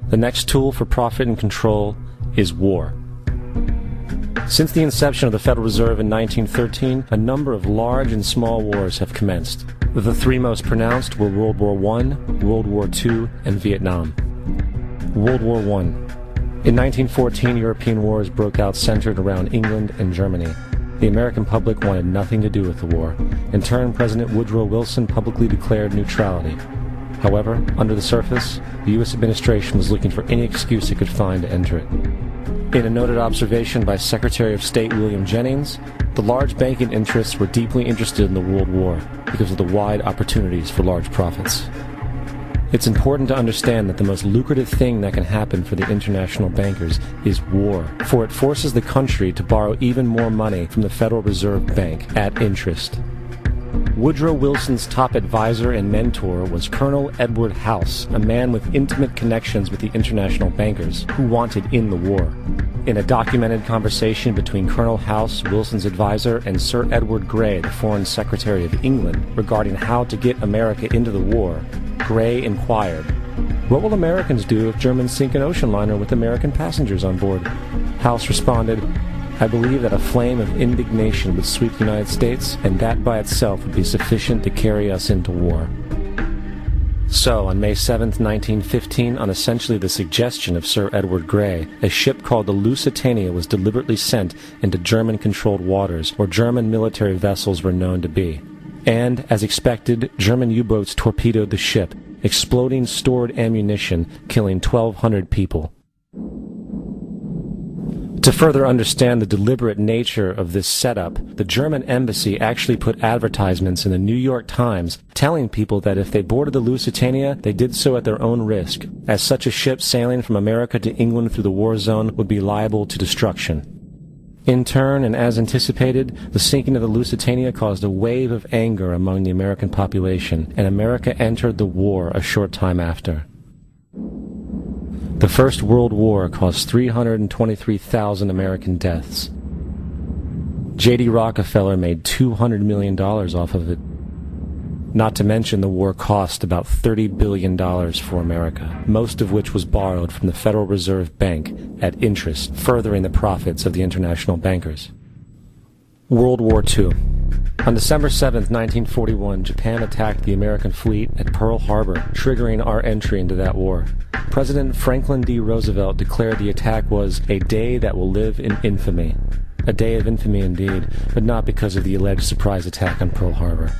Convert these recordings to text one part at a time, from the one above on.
The next tool for profit and control is war. Since the inception of the Federal Reserve in 1913, a number of large and small wars have commenced. The three most pronounced were World War I, World War II, and Vietnam. World War I. In 1914, European wars broke out centered around England and Germany. The American public wanted nothing to do with the war. In turn, President Woodrow Wilson publicly declared neutrality. However, under the surface, the U.S. administration was looking for any excuse it could find to enter it. In a noted observation by Secretary of State William Jennings, the large banking interests were deeply interested in the World War because of the wide opportunities for large profits. It's important to understand that the most lucrative thing that can happen for the international bankers is war, for it forces the country to borrow even more money from the Federal Reserve Bank at interest. Woodrow Wilson's top advisor and mentor was Colonel Edward House, a man with intimate connections with the international bankers who wanted in the war. In a documented conversation between Colonel House, Wilson's advisor, and Sir Edward Grey, the Foreign Secretary of England, regarding how to get America into the war, Grey inquired, "What will Americans do if Germans sink an ocean liner with American passengers on board?" House responded, "I believe that a flame of indignation would sweep the United States, and that by itself would be sufficient to carry us into war." So, on May 7, 1915, on essentially the suggestion of Sir Edward Grey, a ship called the Lusitania was deliberately sent into German-controlled waters, where German military vessels were known to be. And, as expected, German U-boats torpedoed the ship, exploding stored ammunition, killing 1,200 people. To further understand the deliberate nature of this setup, the German embassy actually put advertisements in the New York Times telling people that if they boarded the Lusitania, they did so at their own risk, as such a ship sailing from America to England through the war zone would be liable to destruction. In turn, and as anticipated, the sinking of the Lusitania caused a wave of anger among the American population, and America entered the war a short time after. The First World War caused 323,000 American deaths. J.D. Rockefeller made $200 million off of it. Not to mention the war cost about $30 billion for America, most of which was borrowed from the Federal Reserve Bank at interest, furthering the profits of the international bankers. World War II. On December 7, 1941, Japan attacked the American fleet at Pearl Harbor, triggering our entry into that war. President Franklin D. Roosevelt declared the attack was a day that will live in infamy. A day of infamy indeed, but not because of the alleged surprise attack on Pearl Harbor.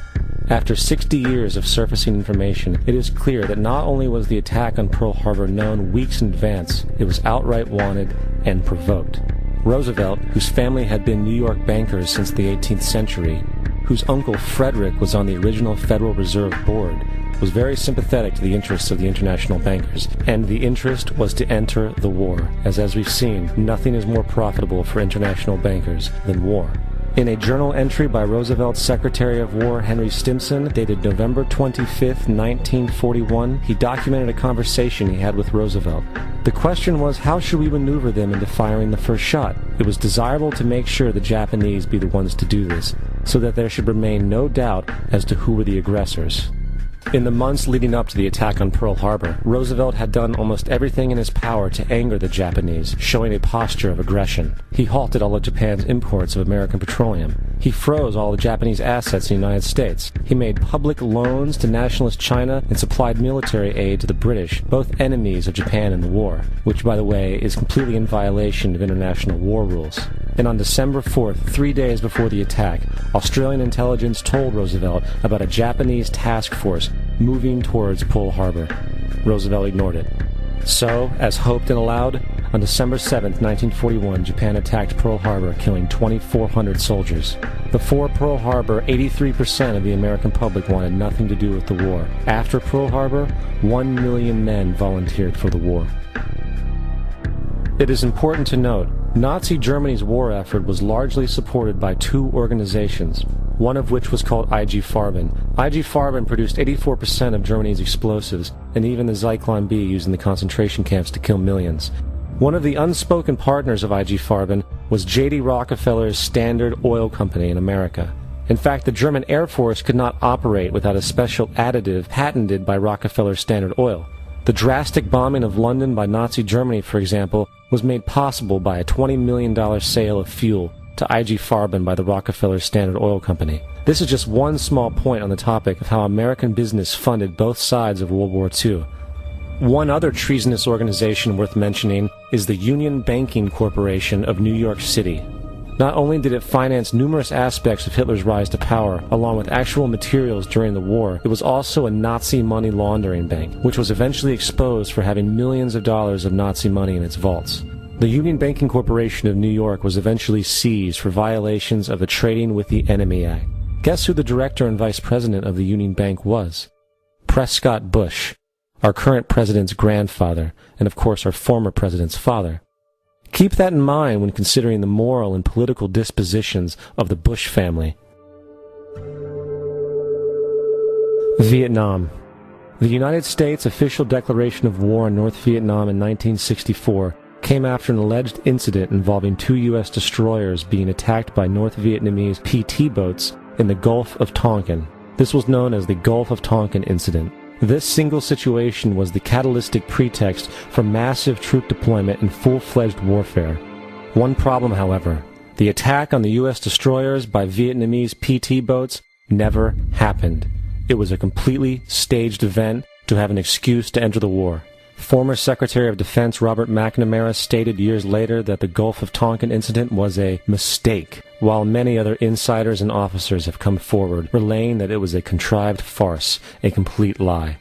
After 60 years of surfacing information, it is clear that not only was the attack on Pearl Harbor known weeks in advance, it was outright wanted and provoked. Roosevelt, whose family had been New York bankers since the 18th century, whose uncle Frederick was on the original Federal Reserve Board, was very sympathetic to the interests of the international bankers, and the interest was to enter the war, as we've seen, nothing is more profitable for international bankers than war. In a journal entry by Roosevelt's Secretary of War Henry Stimson, dated November 25, 1941, he documented a conversation he had with Roosevelt. The question was, how should we maneuver them into firing the first shot? It was desirable to make sure the Japanese be the ones to do this, so that there should remain no doubt as to who were the aggressors. In the months leading up to the attack on Pearl Harbor, Roosevelt had done almost everything in his power to anger the Japanese, showing a posture of aggression. He halted all of Japan's imports of American petroleum. He froze all the Japanese assets in the United States. He made public loans to nationalist China and supplied military aid to the British, both enemies of Japan in the war, which, by the way, is completely in violation of international war rules. And on December 4th, 3 days before the attack, Australian intelligence told Roosevelt about a Japanese task force moving towards Pearl Harbor. Roosevelt ignored it. So, as hoped and allowed, on December 7, 1941, Japan attacked Pearl Harbor, killing 2,400 soldiers. Before Pearl Harbor, 83% of the American public wanted nothing to do with the war. After Pearl Harbor, 1 million men volunteered for the war. It is important to note, Nazi Germany's war effort was largely supported by two organizations, one of which was called IG Farben. IG Farben produced 84% of Germany's explosives, and even the Zyklon B used in the concentration camps to kill millions. One of the unspoken partners of IG Farben was J.D. Rockefeller's Standard Oil Company in America. In fact, the German Air Force could not operate without a special additive patented by Rockefeller Standard Oil. The drastic bombing of London by Nazi Germany, for example, was made possible by a $20 million sale of fuel to IG Farben by the Rockefeller Standard Oil Company. This is just one small point on the topic of how American business funded both sides of World War II. One other treasonous organization worth mentioning is the Union Banking Corporation of New York City. Not only did it finance numerous aspects of Hitler's rise to power, along with actual materials during the war, it was also a Nazi money laundering bank, which was eventually exposed for having millions of dollars of Nazi money in its vaults. The Union Banking Corporation of New York was eventually seized for violations of the Trading with the Enemy Act. Guess who the director and vice president of the Union Bank was? Prescott Bush, our current president's grandfather, and of course our former president's father. Keep that in mind when considering the moral and political dispositions of the Bush family. Vietnam. The United States' official declaration of war on North Vietnam in 1964 came after an alleged incident involving 2 U.S. destroyers being attacked by North Vietnamese PT boats in the Gulf of Tonkin. This was known as the Gulf of Tonkin incident. This single situation was the catalytic pretext for massive troop deployment and full-fledged warfare. One problem, however, the attack on the U.S. destroyers by Vietnamese PT boats never happened. It was a completely staged event to have an excuse to enter the war. Former Secretary of Defense Robert McNamara stated years later that the Gulf of Tonkin incident was a mistake, while many other insiders and officers have come forward, relaying that it was a contrived farce, a complete lie.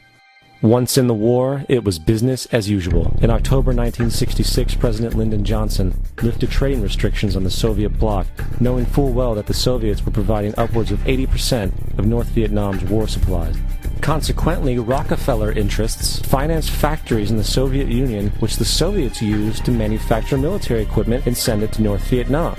Once in the war, it was business as usual. In October 1966, President Lyndon Johnson lifted trading restrictions on the Soviet bloc, knowing full well that the Soviets were providing upwards of 80% of North Vietnam's war supplies. Consequently, Rockefeller interests financed factories in the Soviet Union, which the Soviets used to manufacture military equipment and send it to North Vietnam.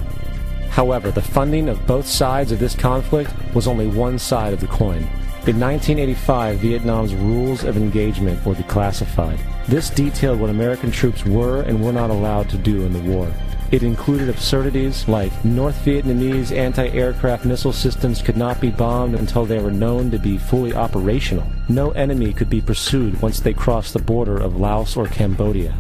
However, the funding of both sides of this conflict was only one side of the coin. In 1985, Vietnam's rules of engagement were declassified. This detailed what American troops were and were not allowed to do in the war. It included absurdities like North Vietnamese anti-aircraft missile systems could not be bombed until they were known to be fully operational. No enemy could be pursued once they crossed the border of Laos or Cambodia.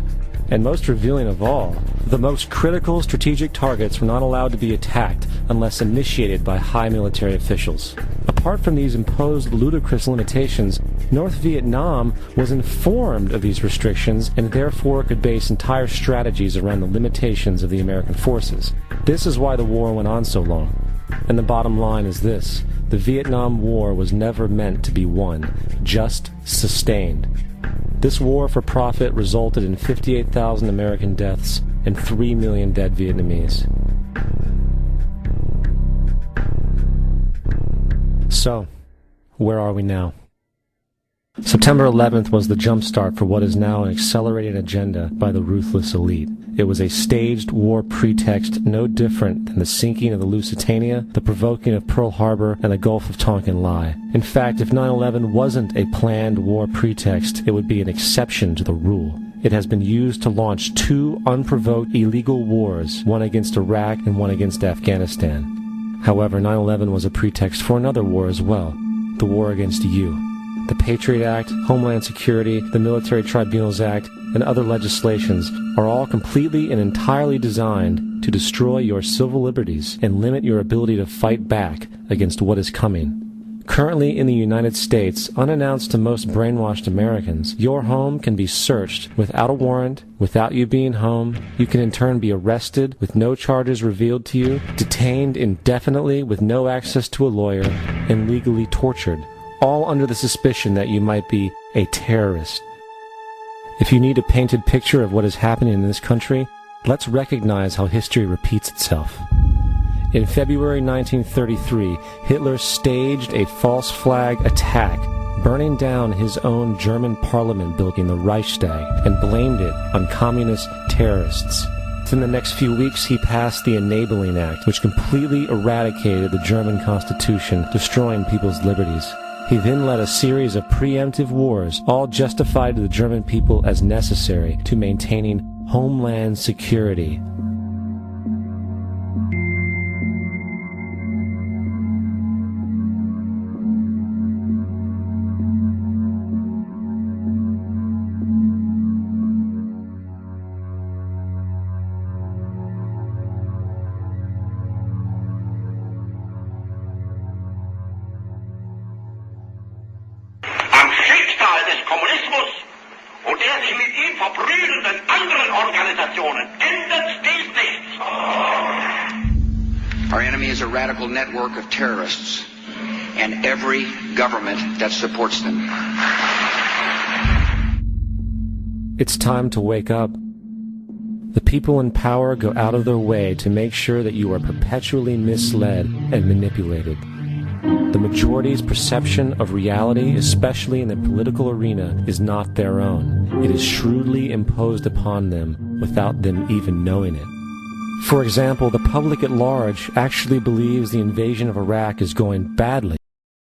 And most revealing of all, the most critical strategic targets were not allowed to be attacked unless initiated by high military officials. Apart from these imposed ludicrous limitations, North Vietnam was informed of these restrictions and therefore could base entire strategies around the limitations of the American forces. This is why the war went on so long. And the bottom line is this: the Vietnam War was never meant to be won, just sustained. This war for profit resulted in 58,000 American deaths and 3 million dead Vietnamese. So, where are we now? September 11th was the jumpstart for what is now an accelerated agenda by the ruthless elite. It was a staged war pretext no different than the sinking of the Lusitania, the provoking of Pearl Harbor, and the Gulf of Tonkin lie. In fact, if 9/11 wasn't a planned war pretext, it would be an exception to the rule. It has been used to launch 2 unprovoked illegal wars, one against Iraq and one against Afghanistan. However, 9/11 was a pretext for another war as well, the war against you. The Patriot Act, Homeland Security, the Military Tribunals Act, and other legislations are all completely and entirely designed to destroy your civil liberties and limit your ability to fight back against what is coming. Currently in the United States, unannounced to most brainwashed Americans, your home can be searched without a warrant, without you being home. You can in turn be arrested with no charges revealed to you, detained indefinitely with no access to a lawyer, and legally tortured, all under the suspicion that you might be a terrorist. If you need a painted picture of what is happening in this country, let's recognize how history repeats itself. In February 1933, Hitler staged a false flag attack, burning down his own German parliament building, the Reichstag, and blamed it on communist terrorists. Within the next few weeks, he passed the Enabling Act, which completely eradicated the German Constitution, destroying people's liberties. He then led a series of preemptive wars, all justified to the German people as necessary to maintaining homeland security. sich mit ihm verbrüdernden anderen Organisationen ändert dies nichts. Our enemy is a radical network of terrorists and every government that supports them. It's time to wake up. The people in power go out of their way to make sure that you are perpetually misled and manipulated. The majority's perception of reality, especially in the political arena, is not their own. It is shrewdly imposed upon them without them even knowing it. For example, the public at large actually believes the invasion of Iraq is going badly.